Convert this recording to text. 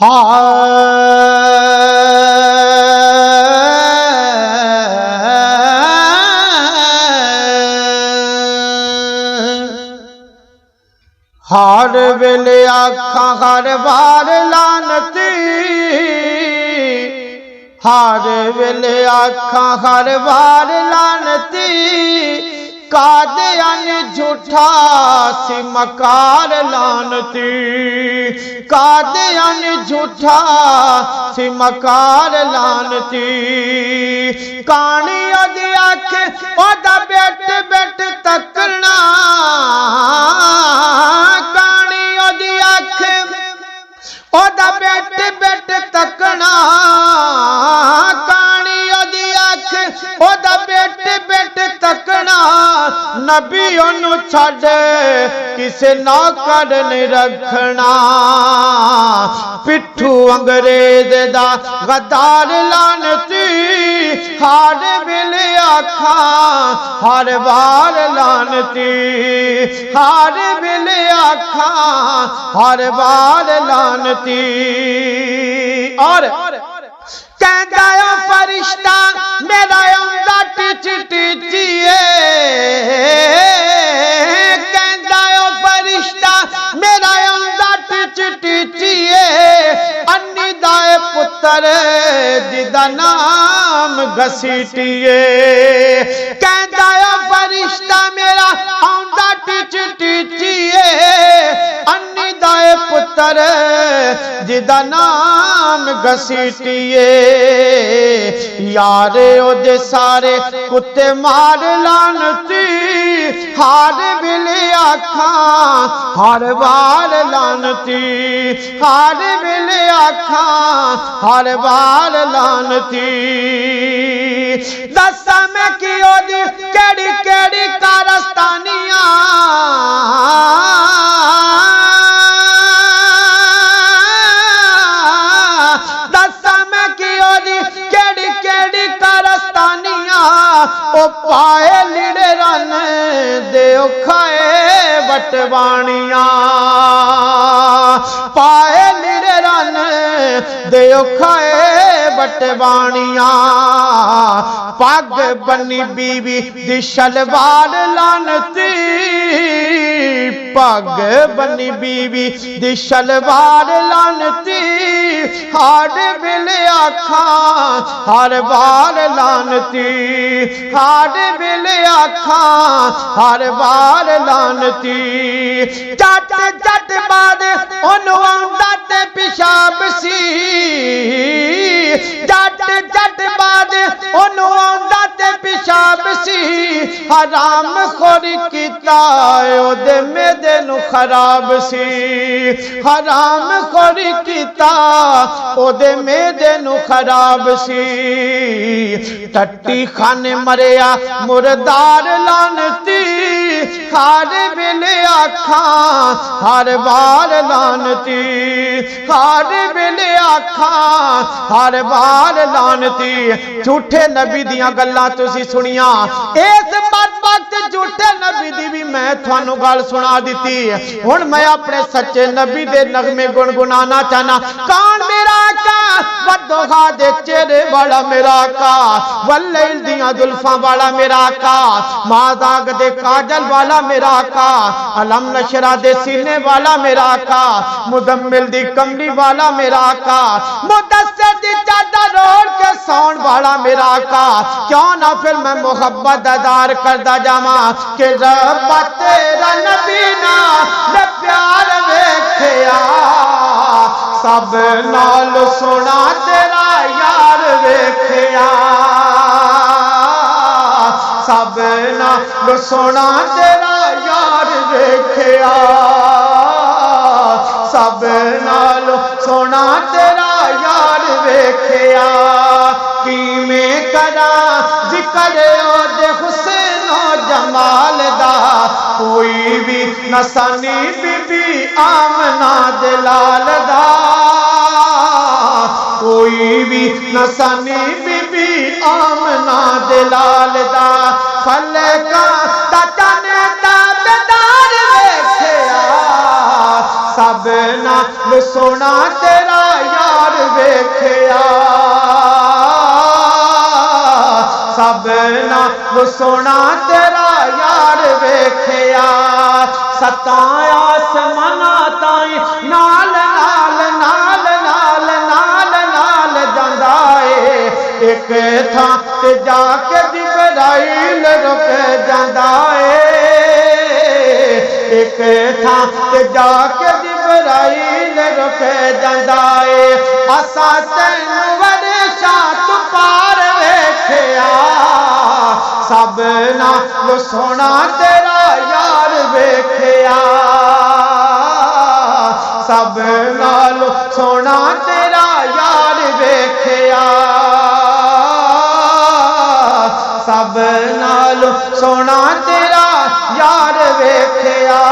हर वेले आखा हर बार लानती, हर वेले आखा हर बार लानती, कादियान झूठा सी मकार लानती, कादियान झूठा सी मकार लानती। कानी ओदी अख ओदा बेट बेट तकना, कानी ओदी अख ओदा बेट बेट तकना, कानी ओदी अख ओदा बेट बेट तकना। नबी ओनू छड़ किसे नौकर नहीं रखना, पिट्ठू अंग्रेज दा गद्दार लानती, हर वेले आखा हर बार लानती, हर वेले आखा हर बार लानती। और कहता है फरिश्ता मेरा आंदा टिच टिचिए, कहता है फरिश्ता मेरा आंदा टिच टिचिए, अन्नी दाए पुत्र जिदा नाम घसीटिए। कहता है फरिश्ता मेरा आंदा टिच टिचिए, अन्नी दाए पुत्र जिदा नाम घसीटिए। यारे ओदे सारे कुत्ते मार लानती, हर वेले आखा हर बार लानती, हर वेले आखा हर बार लानती। दसा मैं की ओदी केड़ी केड़ी कारस्तानियां, ओ पाए लीड़े रन दे खाए बटवाणियां, पाए लीड़े रन दे खाए बटवाणियां। पग बनी बीवी दी शलवार लानती, पग बनी बीवी दी शलवार लानती, हर वेले आखा हर बार लानती, हर वेले आखा हर बार लानती। जट जट बाद ओनू आंदा ते पिशाब सी, जट जट बाद ओनू आंदा ते पिशाब सी, हराम खोरी कीता ओदे मेदे नू खराब सी, हराम खोरी कीता ओदे मेदे नू खराब सी। टट्टी खाने मरिया मुर्दार लानती, हर वेले आखा हर बार लानती, हर वेले आखा हर बार लानती। झूठे नबी दियां गल्लां तुसी सुनिया, इस वक्त झूठे नबी दी भी मैं थानू गल सुना दी। हुण मैं अपने सच्चे नबी दे नगमे गुनगुनाना चाहना। कौन मेरा आका, वदोहा दे चेहरे वाला मेरा आका, वल्लैल दियां जुल्फां वाला मेरा आका, मादाग दे काजल वाला मेरा आका, अलम नशरा दे सीने वाला मेरा आका, मुदम्मिल दी कमली वाला मेरा आका, मुदस्सिर दी चादर ओढ़ के सौण वाला मेरा आका। क्यों ना फिर मैं मोहब्बत अदार करदा जावा कि रब्बा तेरा नबी ना मैं प्यार वेखिया, सब नाल सोना तेरा यार वेखिया, सब नाल सोना तेरा यार वेखिया, सब नाल सोना तेरा यार वेखिया। किवें करा जिक्र ओदे हुस्न जमाल दा, कोई भी नसानी बीबी आमना दे लाल दा, कोई भी नसानी बीबी आमना दे लाल दा। फलका तने ताबेदार वेखिया, सब नाल सोना तेरा वेखिया सब नाल सोना तेरा यार वेखिया सतां आसमां ताईं नाल नाल नाल नाल नाल नाल जांदा ए एक थां ते जाके जिबराइल रुक जांदा ए एक थां ते जाके जिबराइल रुक जांदा ए असा तैनूं वरशा तू पार वेखिया सब नाल सोना तेरा यार वेखिया सब नाल सोना तेरा यार वेखिया सब नाल सोना तेरा यार वेखिया।